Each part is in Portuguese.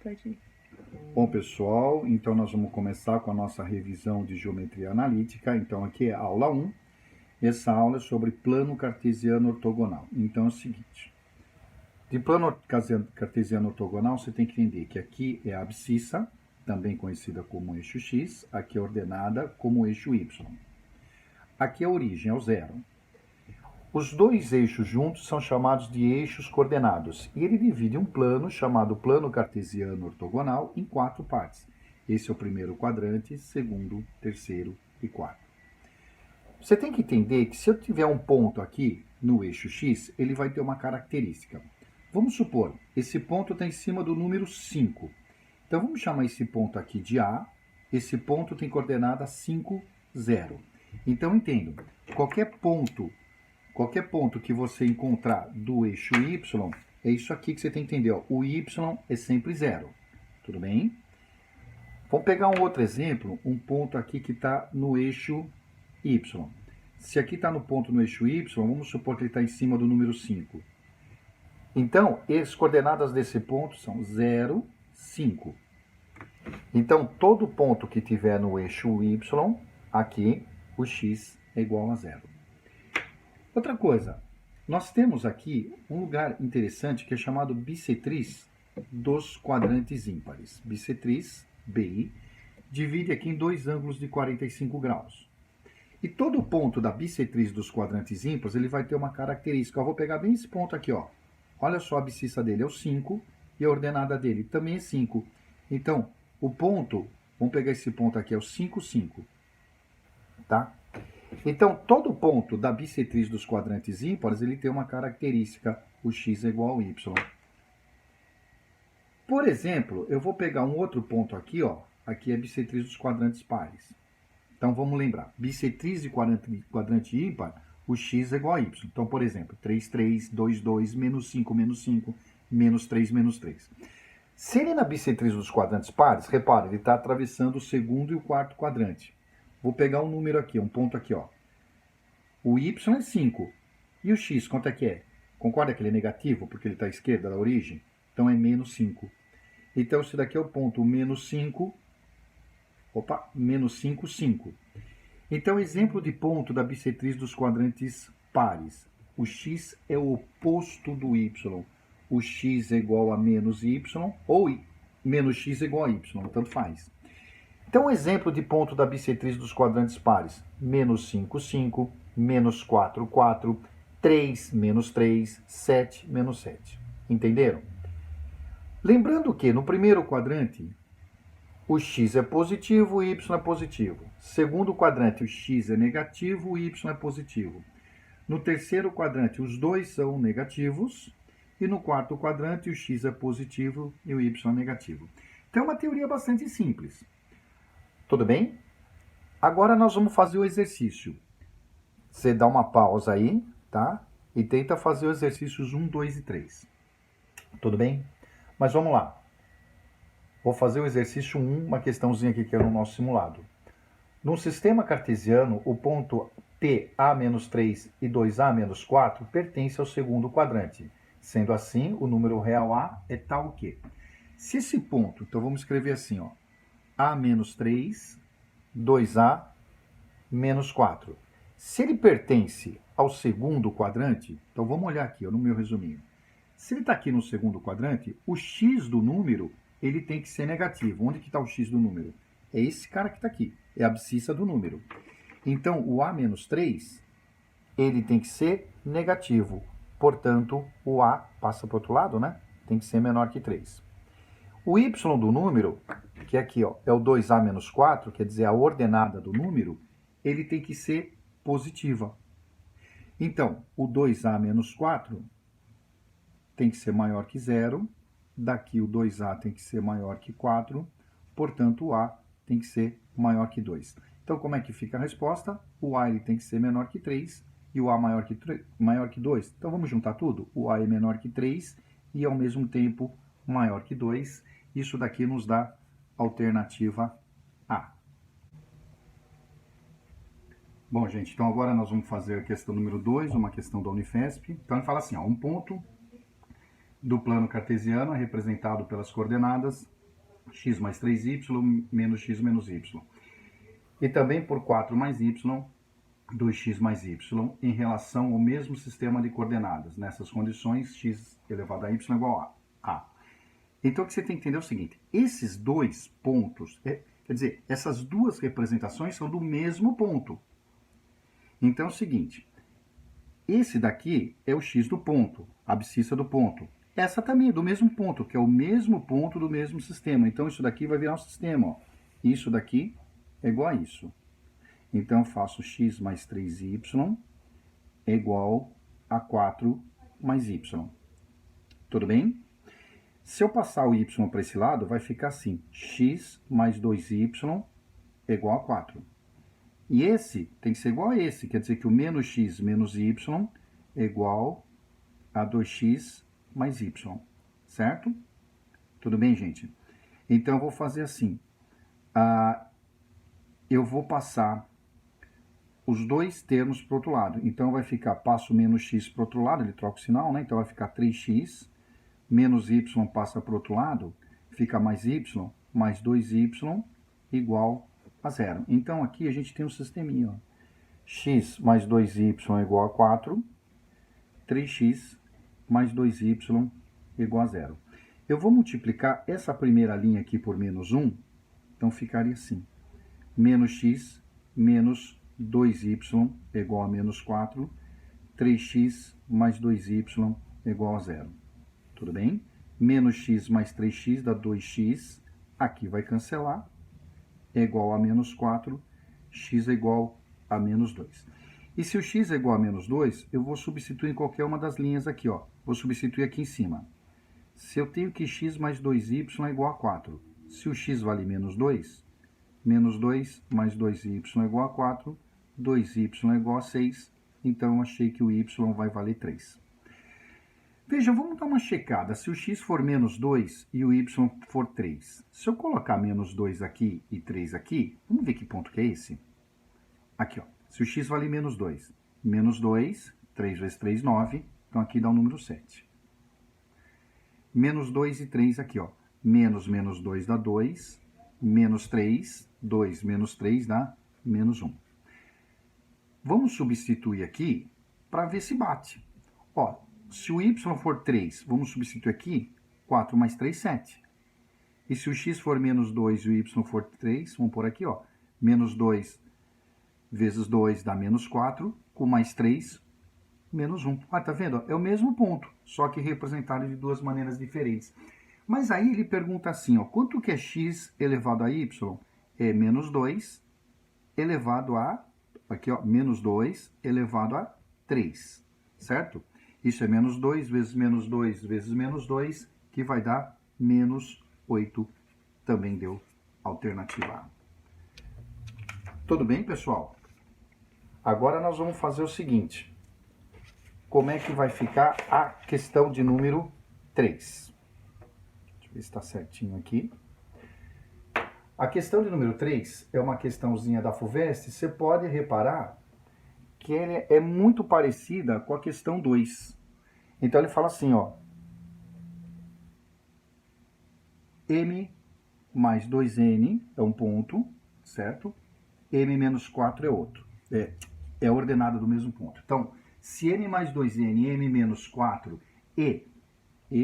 Pode ir. Bom, pessoal, então nós vamos começar com a nossa revisão de geometria analítica. Então, aqui é a aula 1. Essa aula é sobre plano cartesiano ortogonal. Então, é o seguinte. De plano cartesiano ortogonal, você tem que entender que aqui é a abscissa, também conhecida como eixo x. Aqui é ordenada como eixo y. Aqui a origem é o zero. Os dois eixos juntos são chamados de eixos coordenados, e ele divide um plano chamado plano cartesiano ortogonal em 4 partes. Esse é o primeiro quadrante, segundo, terceiro e quarto. Você tem que entender que se eu tiver um ponto aqui no eixo x, ele vai ter uma característica. Vamos supor, esse ponto está em cima do número 5. Então vamos chamar esse ponto aqui de A, esse ponto tem coordenada 5, 0. Então entendo, qualquer ponto que você encontrar do eixo y, é isso aqui que você tem que entender. Ó. O y é sempre 0. Tudo bem? Vamos pegar um outro exemplo, um ponto aqui que está no eixo y. Se aqui está no ponto no eixo y, vamos supor que ele está em cima do número 5. Então, as coordenadas desse ponto são 0, 5. Então, todo ponto que tiver no eixo y, aqui, o x é igual a 0. Outra coisa, nós temos aqui um lugar interessante que é chamado bissetriz dos quadrantes ímpares. Bissetriz, BI, divide aqui em dois ângulos de 45 graus. E todo ponto da bissetriz dos quadrantes ímpares, ele vai ter uma característica. Eu vou pegar bem esse ponto aqui, ó. Olha só, a abscissa dele é o 5 e a ordenada dele também é 5. Então, o ponto, vamos pegar esse ponto aqui, é o 5, 5. Tá? Então, todo ponto da bissetriz dos quadrantes ímpares, ele tem uma característica, o x é igual ao y. Por exemplo, eu vou pegar um outro ponto aqui, ó. Aqui é a bissetriz dos quadrantes pares. Então, vamos lembrar. Bissetriz de quadrante ímpar, o x é igual a y. Então, por exemplo, 3, 3, 2, 2, menos 5, menos 5, menos 3, menos 3. Se ele é na bissetriz dos quadrantes pares, repara, ele está atravessando o segundo e o quarto quadrante. Vou pegar um número aqui, um ponto aqui, ó. O y é 5. E o x, quanto é que é? Concorda que ele é negativo, porque ele está à esquerda da origem? Então é menos 5. Então, esse daqui é o ponto menos 5. Opa, menos 5, 5. Então, exemplo de ponto da bissetriz dos quadrantes pares. O x é o oposto do y. O x é igual a menos y, ou menos x é igual a y, tanto faz. Então, um exemplo de ponto da bissetriz dos quadrantes pares. Menos 5, 5, menos 4, 4, 3, menos 3, 7, menos 7. Entenderam? Lembrando que no primeiro quadrante, o x é positivo, o y é positivo. Segundo quadrante, o x é negativo, o y é positivo. No terceiro quadrante, os dois são negativos. E no quarto quadrante, o x é positivo e o y é negativo. Então, é uma teoria bastante simples. Tudo bem? Agora nós vamos fazer o exercício. Você dá uma pausa aí, tá? E tenta fazer os exercícios 1, 2 e 3. Tudo bem? Mas vamos lá. Vou fazer o exercício 1, uma questãozinha aqui que é no nosso simulado. No sistema cartesiano, o ponto PA-3 e 2A-4 pertence ao segundo quadrante. Sendo assim, o número real A é tal que. Se esse ponto, então vamos escrever assim, ó. A-3, 2A, menos 4. Se ele pertence ao segundo quadrante, então vamos olhar aqui, ó, no meu resuminho. Se ele está aqui no segundo quadrante, o x do número, ele tem que ser negativo. Onde que está o x do número? É esse cara que está aqui, é a abscissa do número. Então, o A-3, ele tem que ser negativo. Portanto, o A passa para o outro lado, né? Tem que ser menor que 3. O y do número, que aqui ó, é o 2A menos 4, quer dizer, a ordenada do número, ele tem que ser positiva. Então, o 2A menos 4 tem que ser maior que 0. Daqui o 2A tem que ser maior que 4. Portanto, o A tem que ser maior que 2. Então, como é que fica a resposta? O A ele tem que ser menor que 3 e o A maior que 2. Então, vamos juntar tudo? O A é menor que 3 e, ao mesmo tempo, maior que 2. Isso daqui nos dá alternativa A. Bom, gente, então agora nós vamos fazer a questão número 2, uma questão da Unifesp. Então, ele fala assim, ó, um ponto do plano cartesiano é representado pelas coordenadas x mais 3y menos x menos y. E também por 4 mais y, 2x mais y, em relação ao mesmo sistema de coordenadas. Nessas condições, x elevado a y igual a. Então, o que você tem que entender é o seguinte, esses dois pontos, quer dizer, essas duas representações são do mesmo ponto. Então, é o seguinte, esse daqui é o x do ponto, a abscissa do ponto. Essa também é do mesmo ponto, que é o mesmo ponto do mesmo sistema. Então, isso daqui vai virar um sistema, ó. Isso daqui é igual a isso. Então, eu faço x mais 3y é igual a 4 mais y. Tudo bem? Se eu passar o y para esse lado, vai ficar assim. X mais 2y é igual a 4. E esse tem que ser igual a esse. Quer dizer que o menos x menos y é igual a 2x mais y. Certo? Tudo bem, gente? Então, eu vou fazer assim. Eu vou passar os dois termos para o outro lado. Então, vai ficar, passo menos x para o outro lado, ele troca o sinal, né? Então, vai ficar 3x, menos y passa para o outro lado, fica mais y, mais 2y, igual a 0. Então, aqui a gente tem um sisteminha, ó. X mais 2y é igual a 4, 3x mais 2y igual a 0. Eu vou multiplicar essa primeira linha aqui por menos 1, então ficaria assim. Menos x menos 2y é igual a menos 4, 3x mais 2y é igual a 0. Tudo bem? Menos x mais 3x dá 2x, aqui vai cancelar, é igual a menos 4, x é igual a menos 2. E se o x é igual a menos 2, eu vou substituir em qualquer uma das linhas aqui, ó. Vou substituir aqui em cima. Se eu tenho que x mais 2y é igual a 4, se o x vale menos 2 mais 2y é igual a 4, 2y é igual a 6, então eu achei que o y vai valer 3. Veja, vamos dar uma checada. Se o x for menos 2 e o y for 3, se eu colocar menos 2 aqui e 3 aqui, vamos ver que ponto que é esse? Aqui, ó. Se o x vale menos 2, 3 vezes 3, 9, então aqui dá o número 7. Menos 2 e 3 aqui, ó. Menos 2 dá 2, menos 3, 2 menos 3 dá menos 1. Vamos substituir aqui para ver se bate. Ó, se o y for 3, vamos substituir aqui, 4 mais 3, 7. E se o x for menos 2 e o y for 3, vamos pôr aqui, ó, menos 2 vezes 2 dá menos 4, com mais 3, menos 1. Ah, tá vendo? É o mesmo ponto, só que representado de duas maneiras diferentes. Mas aí ele pergunta assim, ó, quanto que é x elevado a y? É menos 2 elevado a, aqui ó, menos 2 elevado a 3, certo? Isso é menos 2 vezes menos 2 vezes menos 2, que vai dar menos 8, também deu alternativa A. Tudo bem, pessoal? Agora nós vamos fazer o seguinte, como é que vai ficar a questão de número 3? Deixa eu ver se está certinho aqui. A questão de número 3 é uma questãozinha da FUVEST. Você pode reparar que ela é muito parecida com a questão 2. Então ele fala assim, ó. M mais 2N é um ponto, certo? M menos 4 é outro. É a ordenada do mesmo ponto. Então, se M mais 2N, M menos 4 e,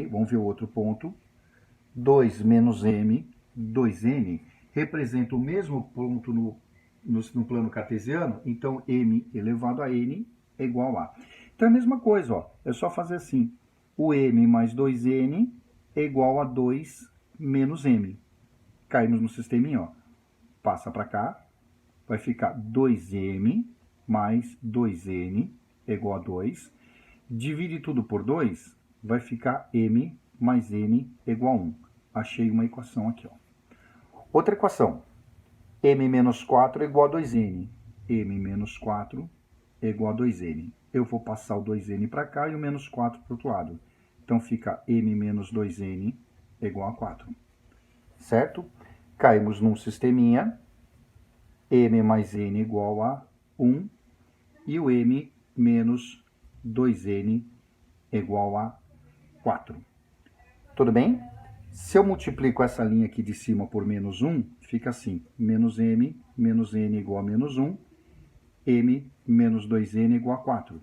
vamos ver o outro ponto, 2 menos M, 2N, representa o mesmo ponto no plano cartesiano, então M elevado a N é igual a. Então é a mesma coisa, ó, é só fazer assim, o M mais 2N é igual a 2 menos M. Caímos no sisteminha, ó, passa para cá, vai ficar 2M mais 2N é igual a 2, divide tudo por 2, vai ficar M mais N é igual a 1. Achei uma equação aqui, ó. Outra equação, M menos 4 é igual a 2N. M menos 4 é igual a 2N. Eu vou passar o 2N para cá e o menos 4 para o outro lado. Então, fica M menos 2N é igual a 4. Certo? Caímos num sisteminha. M mais N igual a 1. E o M menos 2N é igual a 4. Tudo bem? Se eu multiplico essa linha aqui de cima por menos 1, fica assim, menos n igual a menos 1, m menos 2n igual a 4.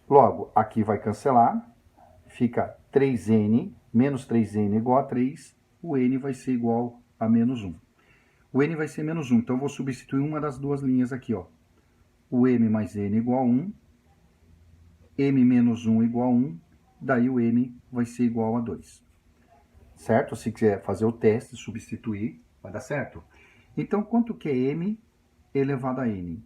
Logo, aqui vai cancelar, fica 3n, menos 3n igual a 3, o n vai ser igual a menos 1. O n vai ser menos 1, então eu vou substituir uma das duas linhas aqui, ó. O m mais n igual a 1, m menos 1 igual a 1, daí o m vai ser igual a 2. Certo? Se quiser fazer o teste, substituir, vai dar certo. Então, quanto que é m elevado a n?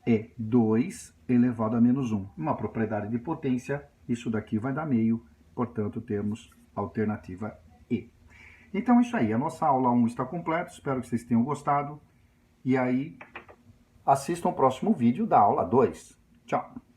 É 2 elevado a menos 1. Uma propriedade de potência, isso daqui vai dar meio, portanto, temos a alternativa E. Então, é isso aí. A nossa aula 1 está completa, espero que vocês tenham gostado. E aí, assistam o próximo vídeo da aula 2. Tchau!